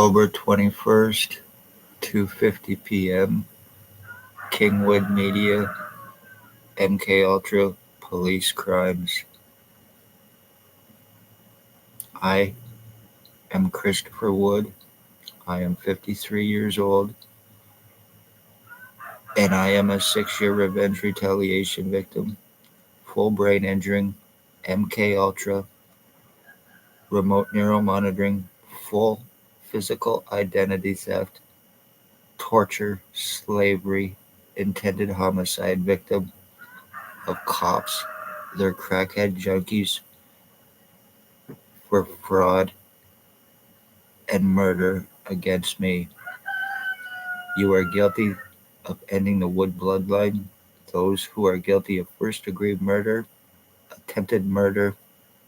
October 21st, 2:50 p.m. Kingwood Media, MK Ultra, Police Crimes. I am Christopher Wood. I am 53 years old, and I am a 6-year revenge retaliation victim. Full brain injuring, MK Ultra, remote neural monitoring, full physical identity theft, torture, slavery, intended homicide victim of cops. They're crackhead junkies for fraud and murder against me. You are guilty of ending the Wood bloodline. Those who are guilty of first-degree murder, attempted murder,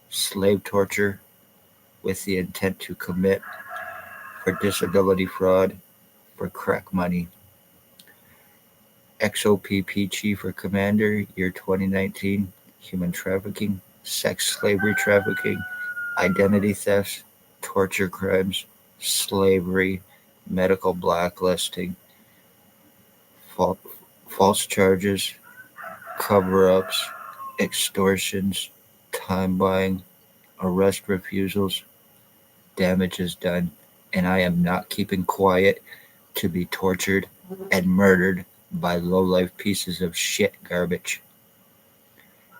slave torture with the intent to commit, for disability fraud, for crack money. XOPP Chief or Commander, year 2019, human trafficking, sex slavery trafficking, identity thefts, torture crimes, slavery, medical blacklisting, fal- false charges, cover ups, extortions, time buying, arrest refusals, damages done, and I am not keeping quiet to be tortured and murdered by low life pieces of shit garbage.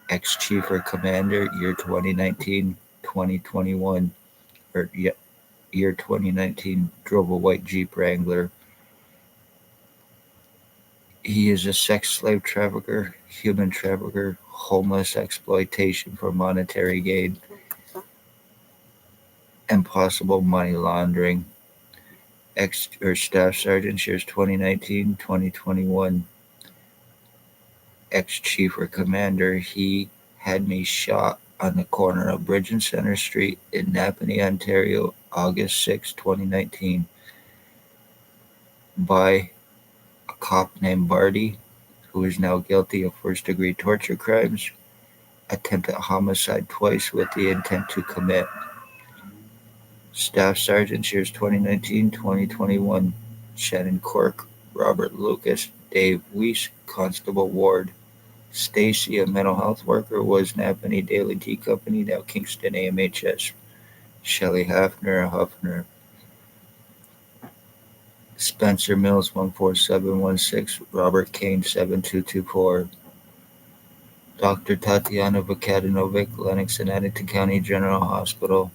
Ex Chief or Commander, year 2019, 2021, or year 2019, drove a white Jeep Wrangler. He is a sex slave trafficker, human trafficker, homeless exploitation for monetary gain, and possible money laundering. Ex or Staff Sergeant, years 2019, 2021. Ex Chief or Commander, he had me shot on the corner of Bridge and Center Street in Napanee, Ontario, August 6, 2019, by a cop named Barty, who is now guilty of first-degree torture crimes, attempted homicide twice with the intent to commit. Staff Sergeant, years 2019, 2021, Shannon Cork, Robert Lucas, Dave Weiss, Constable Ward. Stacy, a mental health worker, was Napanee Daily Tea Company, now Kingston AMHS. Shelley Hafner, Huffner. Spencer Mills, 14716, Robert Kane, 7224. Dr. Tatiana Vukadinovic, Lennox and Addington County General Hospital.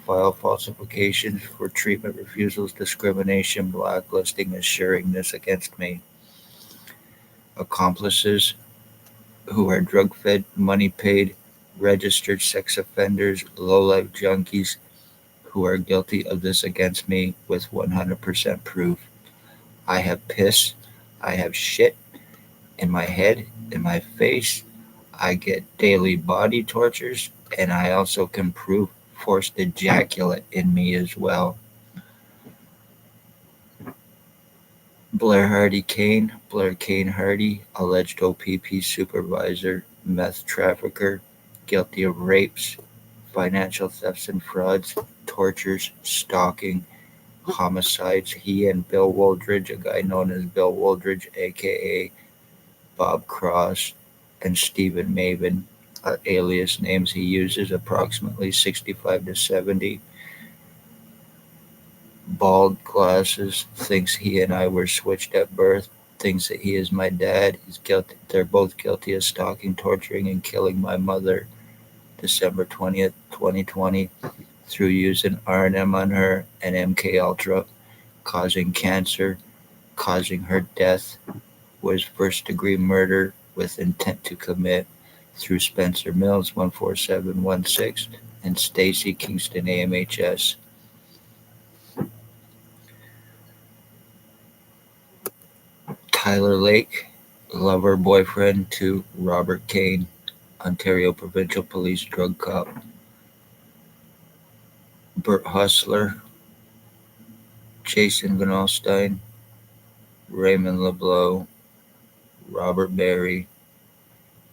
File falsifications for treatment refusals, discrimination, blacklisting, assuring this against me. Accomplices who are drug fed, money paid, registered sex offenders, low life junkies who are guilty of this against me with 100% proof. I have piss, I have shit in my head, in my face. I get daily body tortures, and I also can prove forced ejaculate in me as well. Blair Kane Hardy, alleged OPP supervisor, meth trafficker, guilty of rapes, financial thefts and frauds, tortures, stalking, homicides. He and Bill Woldridge, a guy known as Bill Woldridge, aka Bob Cross, and Stephen Maven, alias names he uses, approximately 65 to 70. Bald glasses, thinks he and I were switched at birth, thinks that he is my dad. He's guilty. They're both guilty of stalking, torturing, and killing my mother, December 20th, 2020, through using R&M on her and MK Ultra, causing cancer, causing her death, was first-degree murder with intent to commit through Spencer Mills, 14716, and Stacy Kingston, AMHS. Tyler Lake, lover boyfriend to Robert Kane, Ontario Provincial Police drug cop. Bert Hustler, Jason Van Alstyne, Raymond LeBlanc, Robert Berry,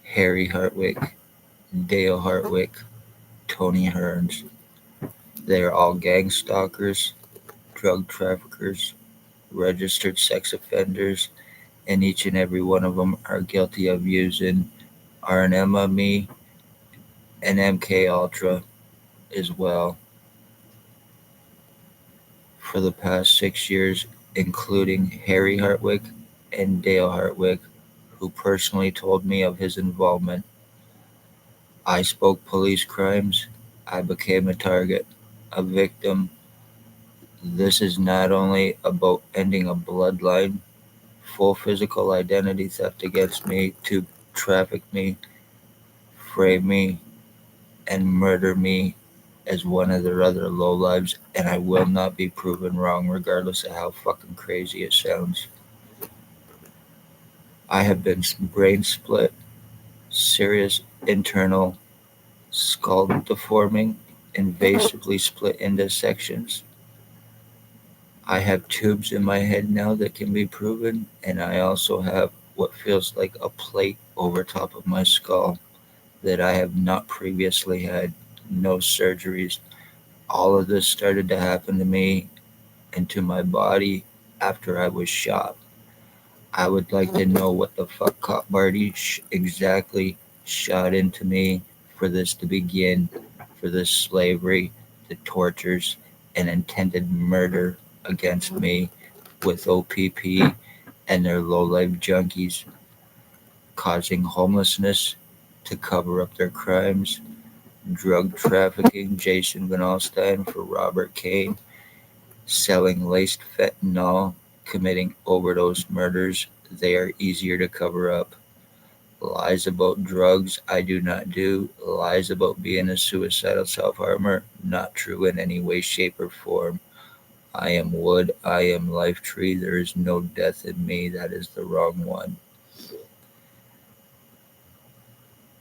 Harry Hartwick, Dale Hartwick, Tony Hearns. They are all gang stalkers. drug traffickers, registered sex offenders, and each and every one of them are guilty of using RNMME and MK Ultra as well for the past 6 years, including Harry Hartwick and Dale Hartwick, who personally told me of his involvement. I spoke police crimes. I became a target, a victim. This is not only about ending a bloodline, full physical identity theft against me to traffic me, frame me, and murder me as one of their other lowlives, and I will not be proven wrong regardless of how fucking crazy it sounds. I have been brain split, serious internal skull deforming, invasively split into sections. I have tubes in my head now that can be proven, and I also have what feels like a plate over top of my skull that I have not previously had. No surgeries. All of this started to happen to me and to my body after I was shot. I would like to know what the fuck Cop Marty exactly shot into me for this to begin, for this slavery, the tortures, and intended murder against me with OPP and their low-life junkies, causing homelessness to cover up their crimes, drug trafficking Jason Van Alstyne for Robert Kane, selling laced fentanyl, committing overdose murders. They are easier to cover up. Lies about drugs I do not do. Lies about being a suicidal self-harmer, not true in any way, shape, or form. I am wood, I am life tree, there is no death in me, that is the wrong one.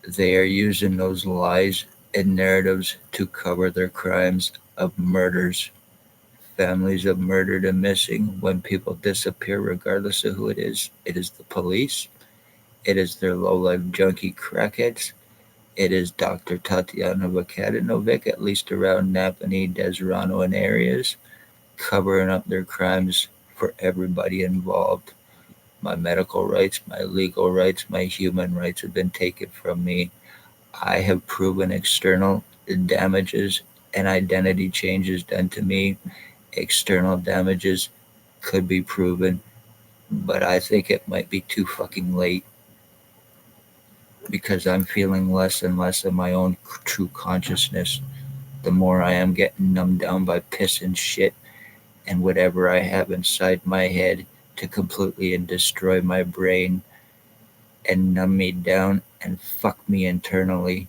They are using those lies and narratives to cover their crimes of murders. Families of murdered and missing, when people disappear, regardless of who it is the police, it is their low-life junkie crackheads, it is Dr. Tatiana Vakadinovic, at least around Napanee, Deserano, and areas, covering up their crimes for everybody involved. My medical rights, my legal rights, my human rights have been taken from me. I have proven external damages and identity changes done to me. External damages could be proven, but I think it might be too fucking late because I'm feeling less and less of my own true consciousness. The more I am getting numbed down by piss and shit and whatever I have inside my head to completely and destroy my brain and numb me down and fuck me internally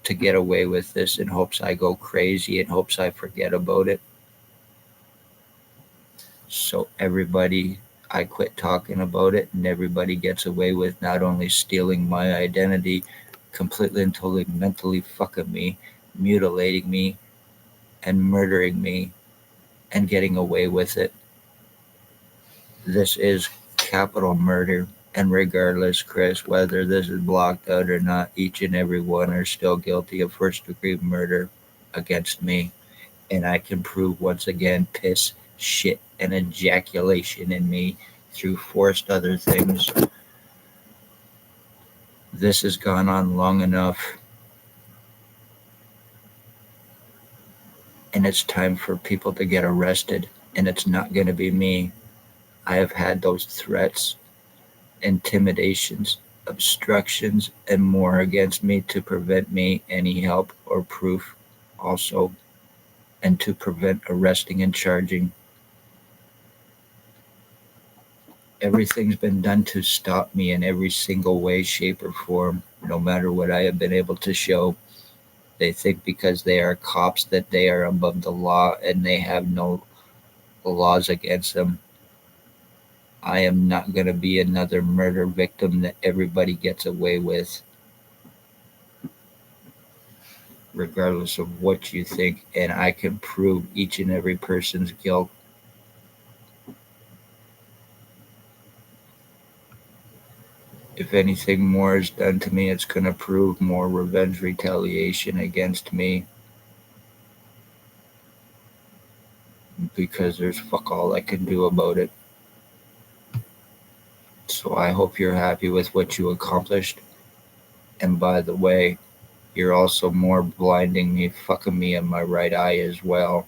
to get away with this in hopes I go crazy, in hopes I forget about it. So everybody, I quit talking about it and everybody gets away with not only stealing my identity, completely and totally mentally fucking me, mutilating me, and murdering me, and getting away with it. This is capital murder. And regardless, Chris, whether this is blocked out or not, each and every one are still guilty of first degree murder against me. And I can prove once again piss, shit, and ejaculation in me through forced other things. This has gone on long enough, and it's time for people to get arrested. And it's not going to be me. I have had those threats, intimidations, obstructions, and more against me to prevent me any help or proof also, and to prevent arresting and charging. Everything's been done to stop me in every single way, shape, or form, no matter what I have been able to show. They think because they are cops that they are above the law and they have no laws against them. I am not going to be another murder victim that everybody gets away with, regardless of what you think, and I can prove each and every person's guilt. If anything more is done to me, it's going to prove more revenge retaliation against me. because there's fuck all I can do about it. So I hope you're happy with what you accomplished. And by the way, you're also more blinding me, fucking me in my right eye as well.